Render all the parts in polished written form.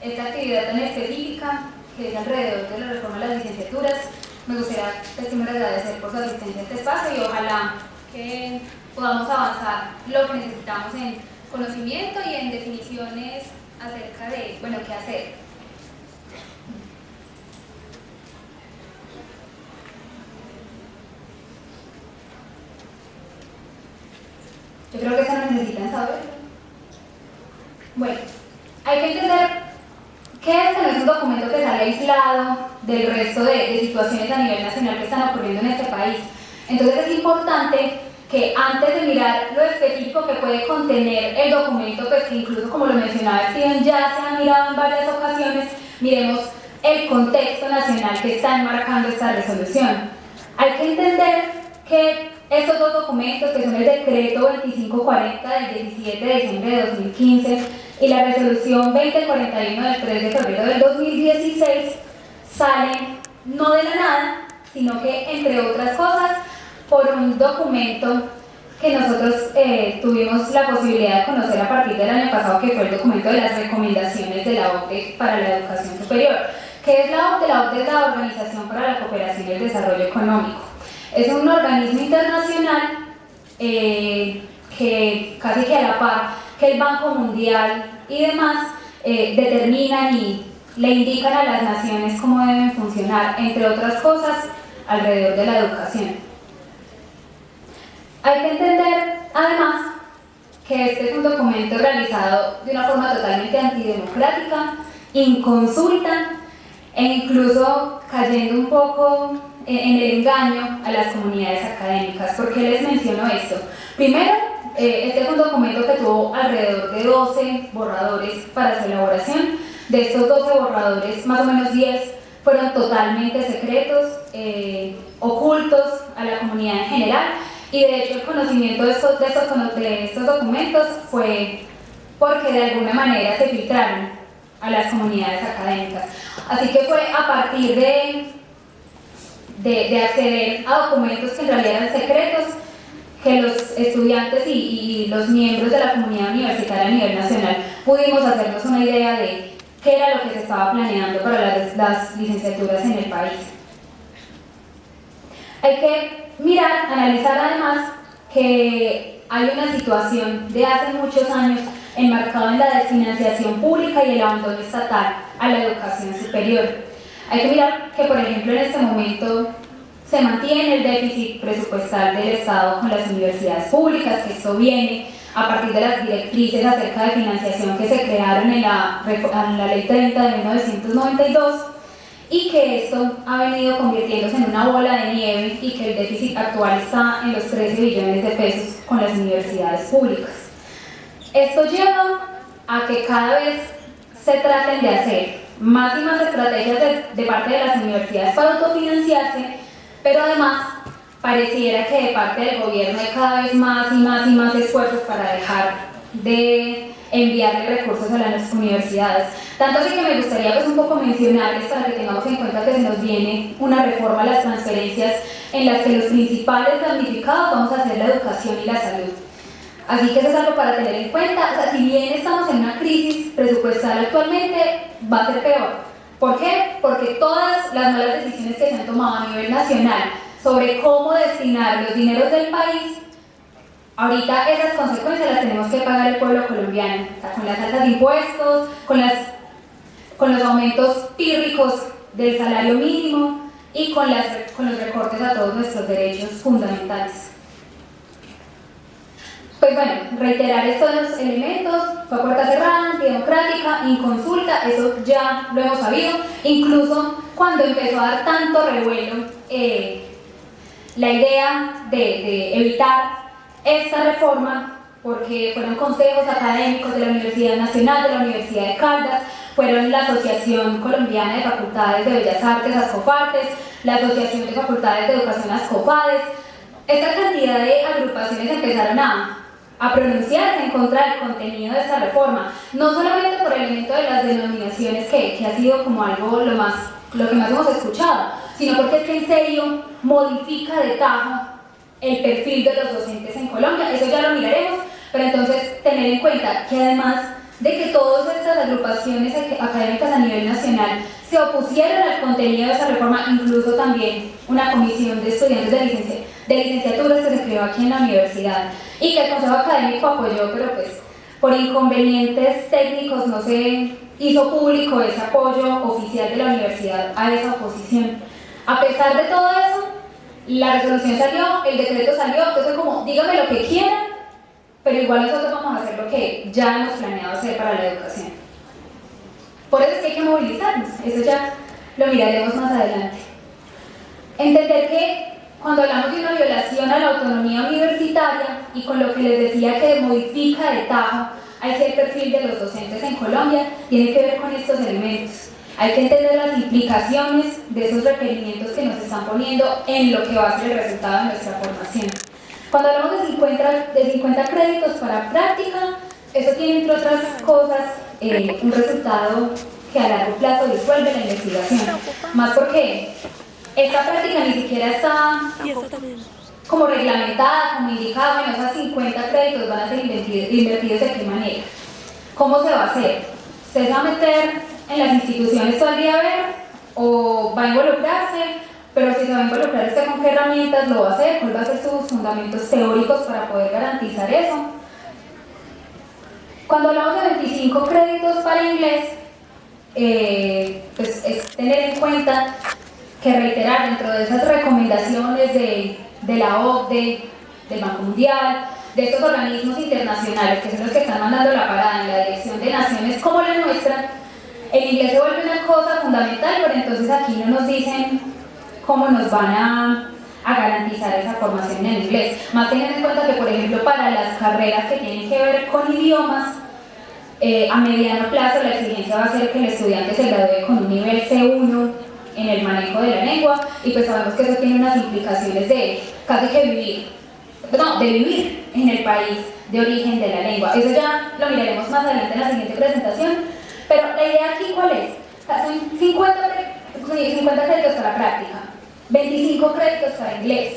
esta actividad tan específica, que es alrededor de la reforma de las licenciaturas. Me gustaría primero agradecer por su asistencia a este espacio y ojalá que podamos avanzar lo que necesitamos en conocimiento y en definiciones acerca de, bueno, qué hacer. Yo creo que eso no necesitan saber. Bueno, hay que entender que este no es un documento que sale aislado del resto de situaciones a nivel nacional que están ocurriendo en este país. Entonces es importante que antes de mirar lo específico que puede contener el documento, pues que incluso como lo mencionaba Steven, ya se ha mirado en varias ocasiones, miremos el contexto nacional que está enmarcando esta resolución. Hay que entender que estos dos documentos, que son el decreto 2540 del 17 de diciembre de 2015 y la resolución 2041 del 3 de febrero del 2016, salen no de la nada, sino que, entre otras cosas, por un documento que nosotros tuvimos la posibilidad de conocer a partir del año pasado, que fue el documento de las recomendaciones de la OCDE para la educación superior. ¿Qué es la OCDE? La OCDE es la Organización para la Cooperación y el Desarrollo Económico. Es un organismo internacional que casi que a la par que el Banco Mundial y demás determinan y le indican a las naciones cómo deben funcionar, entre otras cosas, alrededor de la educación. Hay que entender, además, que este es un documento realizado de una forma totalmente antidemocrática, inconsulta e incluso cayendo un poco en el engaño a las comunidades académicas. ¿Por qué les menciono esto? Primero, este es un documento que tuvo alrededor de 12 borradores para su elaboración. De estos 12 borradores, más o menos 10 fueron totalmente secretos, ocultos a la comunidad en general, y de hecho el conocimiento de estos documentos fue porque de alguna manera se filtraron a las comunidades académicas. Así que fue a partir de acceder a documentos que en realidad eran secretos que los estudiantes y los miembros de la comunidad universitaria a nivel nacional pudimos hacernos una idea de qué era lo que se estaba planeando para las licenciaturas en el país. Hay que mirar, analizar además que hay una situación de hace muchos años enmarcada en la desfinanciación pública y el abandono estatal a la educación superior. Hay que mirar que, por ejemplo, en este momento se mantiene el déficit presupuestal del Estado con las universidades públicas, que esto viene a partir de las directrices acerca de financiación que se crearon en la Ley 30 de 1992, y que esto ha venido convirtiéndose en una bola de nieve y que el déficit actual está en los 13 billones de pesos con las universidades públicas. Esto lleva a que cada vez se traten de hacer más y más estrategias de parte de las universidades para autofinanciarse, pero además pareciera que de parte del gobierno hay cada vez más y más y más esfuerzos para dejar de enviarle recursos a las universidades. Tanto así que me gustaría pues un poco mencionarles para que tengamos en cuenta que se nos viene una reforma a las transferencias en las que los principales damnificados vamos a hacer la educación y la salud. Así que eso es algo para tener en cuenta. O sea, si bien estamos en una crisis presupuestal actualmente, va a ser peor. ¿Por qué? Porque todas las malas decisiones que se han tomado a nivel nacional sobre cómo destinar los dineros del país, ahorita esas consecuencias las tenemos que pagar el pueblo colombiano, o sea, con las altas de impuestos, con los aumentos pírricos del salario mínimo y con los recortes a todos nuestros derechos fundamentales. Pues bueno, reiterar estos elementos: fue a puerta cerrada, antidemocrática, inconsulta, eso ya lo hemos sabido. Incluso cuando empezó a dar tanto revuelo la idea de evitar esta reforma, porque fueron consejos académicos de la Universidad Nacional, de la Universidad de Caldas, fueron la Asociación Colombiana de Facultades de Bellas Artes, ASCOFARTES, la Asociación de Facultades de Educación, ASCOFADES. Esta cantidad de agrupaciones empezaron a pronunciarse en contra del contenido de esta reforma, no solamente por el elemento de las denominaciones, que ha sido como algo lo que más hemos escuchado, sino porque es que en serio modifica de tajo el perfil de los docentes en Colombia. Eso ya lo miraremos, pero entonces tener en cuenta que además de que todas estas agrupaciones académicas a nivel nacional se opusieron al contenido de esa reforma, incluso también una comisión de estudiantes de licenciaturas que se creó aquí en la universidad y que el Consejo Académico apoyó, pero pues por inconvenientes técnicos no se hizo público ese apoyo oficial de la universidad a esa oposición. A pesar de todo eso, la resolución salió, el decreto salió, entonces como díganme lo que quieran, pero igual nosotros vamos a hacer lo que ya hemos planeado hacer para la educación. Por eso es que hay que movilizarnos, eso ya lo miraremos más adelante. Entender que cuando hablamos de una violación a la autonomía universitaria y con lo que les decía que modifica de tajo al ser perfil de los docentes en Colombia, tiene que ver con estos elementos. Hay que entender las implicaciones de esos requerimientos que nos están poniendo en lo que va a ser el resultado de nuestra formación. Cuando hablamos de 50 créditos para práctica, eso tiene, entre otras cosas, un resultado que a largo plazo disuelve la investigación. Más porque esta práctica ni siquiera está como reglamentada, como indicada, bueno, esas 50 créditos van a ser invertidos de qué manera. ¿Cómo se va a hacer? ¿Usted se va a meter en las instituciones todo el día a ver o va a involucrarse? Pero si se va a involucrar, ¿usted con qué herramientas lo va a hacer? ¿Cuál va a ser sus fundamentos teóricos para poder garantizar eso? Cuando hablamos de 25 créditos para inglés, pues es tener en cuenta que reiterar dentro de esas recomendaciones de la OCDE, del Banco Mundial, de estos organismos internacionales que son los que están mandando la parada en la dirección de naciones como la nuestra, el inglés se vuelve una cosa fundamental, pero entonces aquí no nos dicen cómo nos van a garantizar esa formación en inglés. Más teniendo en cuenta que, por ejemplo, para las carreras que tienen que ver con idiomas, a mediano plazo la exigencia va a ser que el estudiante se gradúe con un nivel C1 en el manejo de la lengua, y pues sabemos que eso tiene unas implicaciones de casi que vivir en el país de origen de la lengua. Eso ya lo miraremos más adelante en la siguiente presentación, pero la idea aquí ¿cuál es? Son 50 créditos para práctica, 25 créditos para inglés,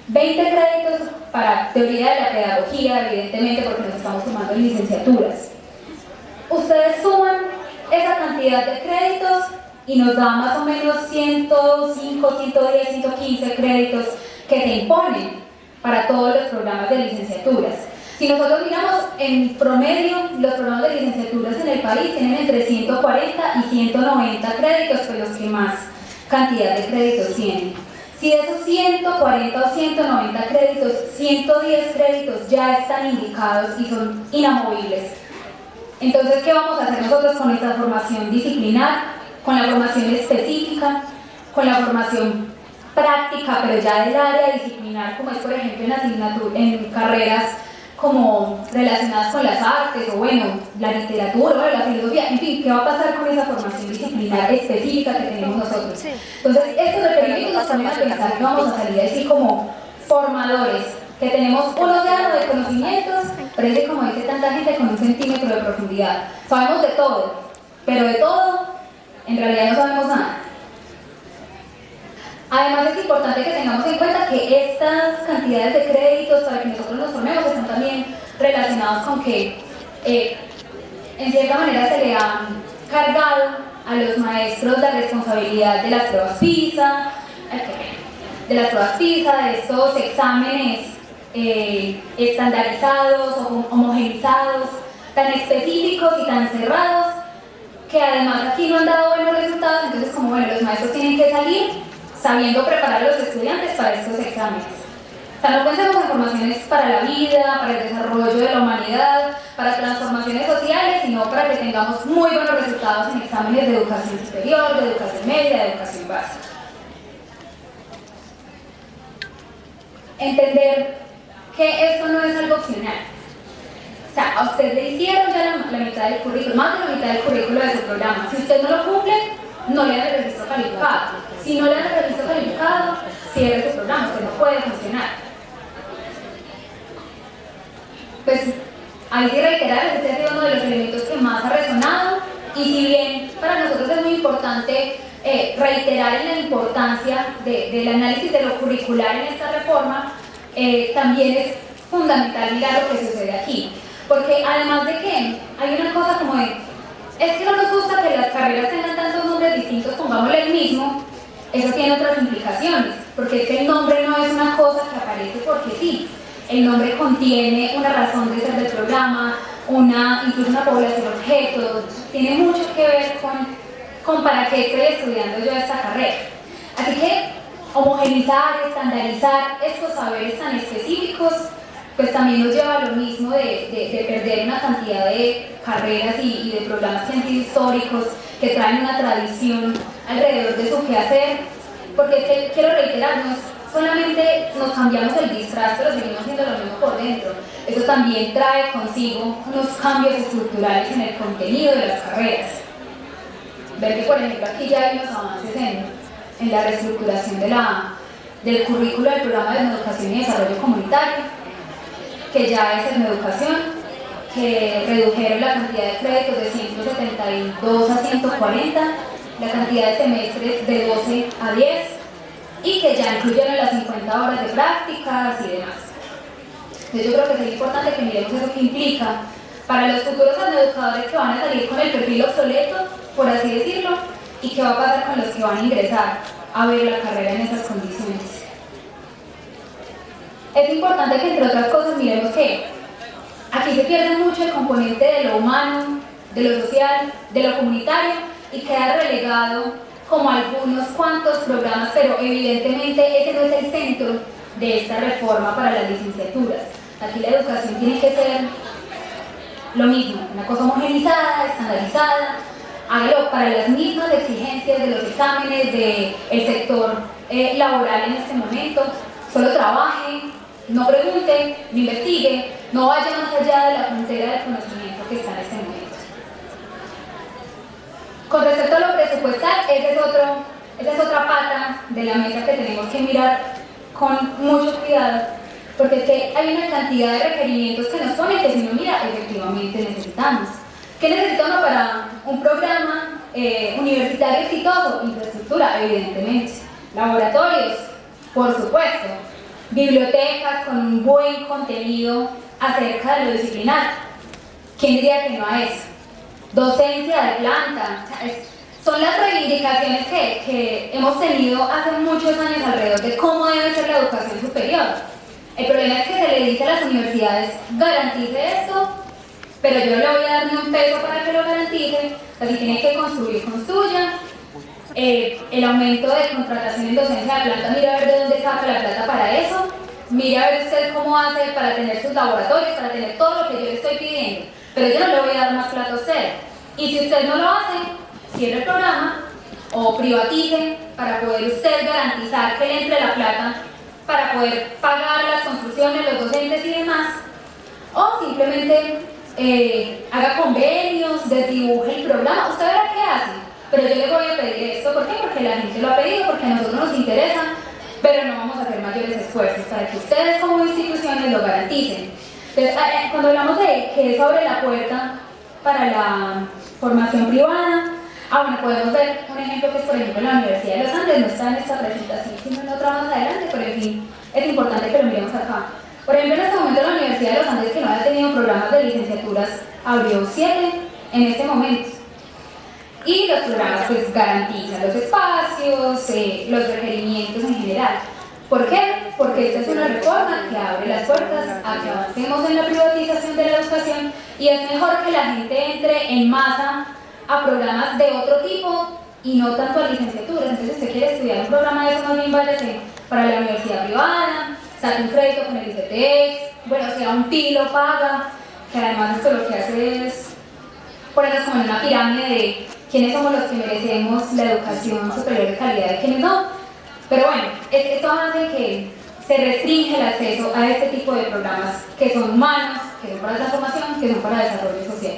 20 créditos para teoría de la pedagogía, evidentemente porque nos estamos tomando en licenciaturas. Ustedes suman esa cantidad de créditos y nos da más o menos 105, 110, 115 créditos que se imponen para todos los programas de licenciaturas. Si nosotros miramos en promedio, los programas de licenciaturas en el país tienen entre 140 y 190 créditos, pues los que más cantidad de créditos tienen. Si de esos 140 o 190 créditos, 110 créditos ya están indicados y son inamovibles, entonces, ¿qué vamos a hacer nosotros con esta formación disciplinar, con la formación específica, con la formación práctica, pero ya del área disciplinar, como es por ejemplo en carreras como relacionadas con las artes, o bueno, la literatura, o la filosofía, en fin, ¿qué va a pasar con esa formación disciplinar específica que tenemos nosotros? Sí. Entonces, estos requerimientos nos ponen a pensar que vamos a salir así como formadores, que tenemos un océano de conocimientos, pero es que, como dice tanta gente, con 1 centímetro de profundidad. Sabemos de todo, pero de todo, en realidad no sabemos nada. Además, es importante que tengamos en cuenta que estas cantidades de créditos para que nosotros nos formemos están también relacionados con que, en cierta manera, se le han cargado a los maestros la responsabilidad de las pruebas PISA, de estos exámenes estandarizados o homogenizados, tan específicos y tan cerrados, que además aquí no han dado buenos resultados. Entonces, como bueno, los maestros tienen que salir sabiendo preparar a los estudiantes para estos exámenes. O sea, no pensemos en formaciones para la vida, para el desarrollo de la humanidad, para transformaciones sociales, sino para que tengamos muy buenos resultados en exámenes de educación superior, de educación media, de educación básica. Entender que esto no es algo opcional. O sea, a usted le hicieron ya la mitad del currículo, más de la mitad del currículo de su programa. Si usted no lo cumple, no le dan el registro calificado. Si no le dan el registro calificado, cierre su programa, usted no puede funcionar. Pues hay que reiterar, este ha sido uno de los elementos que más ha resonado, y si bien para nosotros es muy importante reiterar en la importancia del análisis de lo curricular en esta reforma, también es fundamental mirar lo que sucede aquí. Porque además de que hay una cosa como de, es que no nos gusta que las carreras tengan tantos nombres distintos, pongámosle el mismo, eso tiene otras implicaciones, porque es que el nombre no es una cosa que aparece porque sí, el nombre contiene una razón de ser del programa, incluso una población objeto, tiene mucho que ver con para qué estoy estudiando yo esta carrera. Así que homogeneizar, estandarizar estos saberes tan específicos, pues también nos lleva a lo mismo de perder una cantidad de carreras y de programas que han sido históricos, que traen una tradición alrededor de su quehacer, porque es que, quiero reiterarnos, solamente nos cambiamos el disfraz, pero seguimos haciendo lo mismo por dentro. Eso también trae consigo unos cambios estructurales en el contenido de las carreras. Ver que, por ejemplo, aquí ya hay unos avances en la reestructuración del currículo del programa de educación y desarrollo comunitario, que ya es en educación, que redujeron la cantidad de créditos de 172 a 140, la cantidad de semestres de 12 a 10, y que ya incluyeron las 50 horas de prácticas y demás. Entonces yo creo que es importante que miremos eso que implica para los futuros educadores que van a salir con el perfil obsoleto, por así decirlo, y qué va a pasar con los que van a ingresar a ver la carrera en esas condiciones. Es importante que, entre otras cosas, miremos que aquí se pierde mucho el componente de lo humano, de lo social, de lo comunitario, y queda relegado como algunos cuantos programas, pero evidentemente ese no es el centro de esta reforma para las licenciaturas. Aquí la educación tiene que ser lo mismo, una cosa homogenizada, estandarizada, hágalo para las mismas exigencias de los exámenes del sector laboral en este momento. Solo trabaje, no pregunte, no investigue, no vaya más allá de la frontera del conocimiento que está en este momento. Con respecto a lo presupuestal, esa es otra pata de la mesa que tenemos que mirar con mucho cuidado, porque es que hay una cantidad de requerimientos que nos ponen que, si no mira, efectivamente necesitamos. ¿Qué necesita uno para un programa universitario exitoso? Infraestructura, evidentemente. Laboratorios, por supuesto. Bibliotecas con un buen contenido acerca de lo disciplinar. ¿Quién diría que no a eso? Docencia de planta. O sea, son las reivindicaciones que hemos tenido hace muchos años alrededor de cómo debe ser la educación superior. El problema es que se le dice a las universidades, garantice esto, pero yo no le voy a dar ni un peso para que lo garantice. Así tiene que construir, construya. El aumento de contratación en docencia de planta, mira a ver de dónde saca la plata para eso, mira a ver usted cómo hace para tener sus laboratorios, para tener todo lo que yo le estoy pidiendo, pero yo no le voy a dar más plata a usted. Y si usted no lo hace, cierre el programa o privatice para poder usted garantizar que le entre la plata para poder pagar las construcciones, los docentes y demás, o simplemente haga convenios, desdibuje el programa. Usted verá qué hace, pero yo le voy a pedir esto. ¿Por qué? Porque la gente lo ha pedido, porque a nosotros nos interesa, pero no vamos a hacer mayores esfuerzos para que ustedes como instituciones lo garanticen. Entonces, cuando hablamos de que es abre la puerta para la formación privada, bueno, podemos ver un ejemplo que es, por ejemplo, la Universidad de los Andes. No está en esta presentación, sino en otra más adelante, pero en fin, es importante que lo miremos acá. Por ejemplo, en este momento la Universidad de los Andes, que no había tenido programas de licenciaturas, abrió 7 en este momento. Y los programas pues garantizan los espacios, los requerimientos en general. ¿Por qué? Porque esta es una reforma que abre las puertas a que avancemos en la privatización de la educación, y es mejor que la gente entre en masa a programas de otro tipo y no tanto a licenciaturas. Entonces, si usted quiere estudiar un programa de eso, más bien váyase para la universidad privada, saque un crédito con el ICETEX, bueno, sea un pilo paga, que además esto lo que hace es ponernos como en una pirámide de quiénes somos los que merecemos la educación superior de calidad y quiénes no. Pero bueno, esto hace que se restringe el acceso a este tipo de programas que son humanos, que son para transformación, que son para desarrollo social.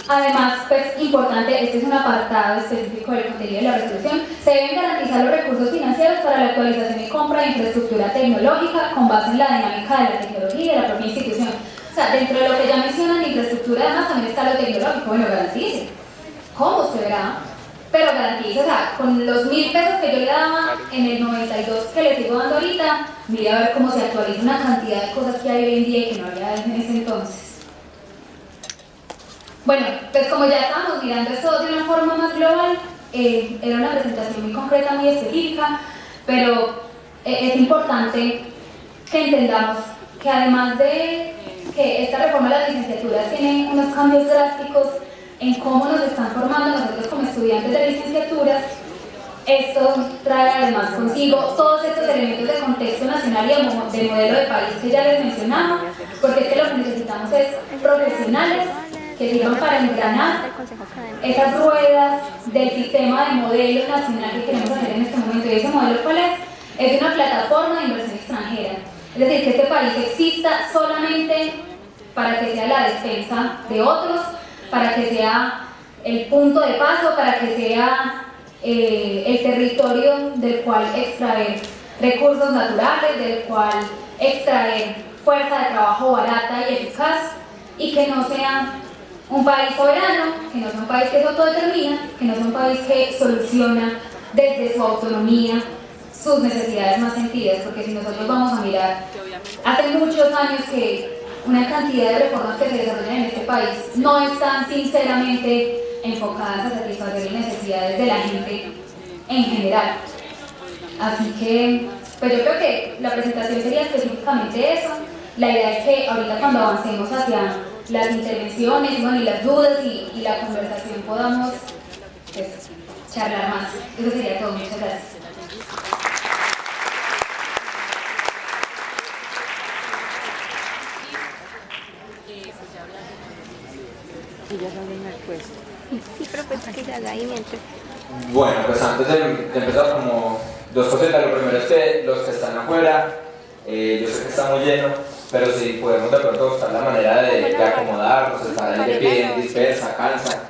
Además, pues importante, este es un apartado específico del contenido de la resolución: se deben garantizar los recursos financieros para la actualización y compra de infraestructura tecnológica con base en la dinámica de la tecnología y de la propia institución. O sea, dentro de lo que ya mencionan de infraestructura, además también está lo tecnológico. Bueno, garantice. ¿Cómo? Usted verá. pero garantizo, o sea, con los 1.000 pesos que yo le daba en el 92 que le sigo dando ahorita, mira a ver cómo se actualiza una cantidad de cosas que hay hoy en día y que no había en ese entonces. Bueno, pues como ya estábamos mirando esto de una forma más global, era una presentación muy concreta, muy específica, pero es importante que entendamos que además de que esta reforma de las licenciaturas tiene unos cambios drásticos en cómo nos están formando nosotros como estudiantes de licenciaturas, esto trae además consigo todos estos elementos de contexto nacional y de modelo de país que ya les mencionaba, porque es que lo que necesitamos es profesionales que sirvan para engranar esas ruedas del sistema de modelo nacional que queremos hacer en este momento. ¿Y ese modelo cuál es? Es una plataforma de inversión extranjera. Es decir, que este país exista solamente para que sea la despensa de otros, para que sea el punto de paso, para que sea el territorio del cual extraer recursos naturales, del cual extraer fuerza de trabajo barata y eficaz, y que no sea un país soberano, que no sea un país que se autodetermina, que no sea un país que soluciona desde su autonomía sus necesidades más sentidas, porque si nosotros vamos a mirar, hace muchos años que una cantidad de reformas que se desarrollan en este país no están sinceramente enfocadas a satisfacer las necesidades de la gente en general. Así que, pues yo creo que la presentación sería específicamente eso. La idea es que ahorita cuando avancemos hacia las intervenciones, bueno, y las dudas y la conversación podamos pues, charlar más. Eso sería todo. Muchas gracias. Sí, pero pues que se haga ahí mientras. Bueno, pues antes de empezar, como dos cositas. Lo primero es que los que están afuera, yo sé que está muy lleno, pero si podemos de pronto buscar la manera de acomodarnos, estar ahí de pie, dispersa, cansa.